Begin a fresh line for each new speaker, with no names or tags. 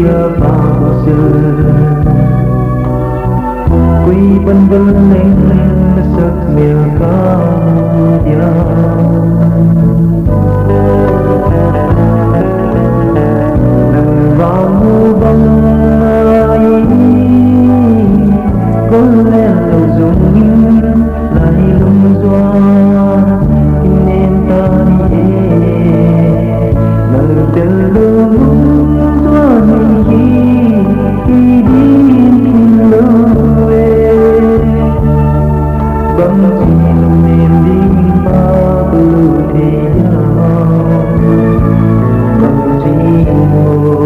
giờ bao giờ quy vân vân lên sắc miêu cao dia nằm vào mưa băng ai có lẽ lâu dùng lại lung doa nên ta đi nở tên lung doa mình khi đi băng chìm miền đi bao bờ thế băng chìm mồ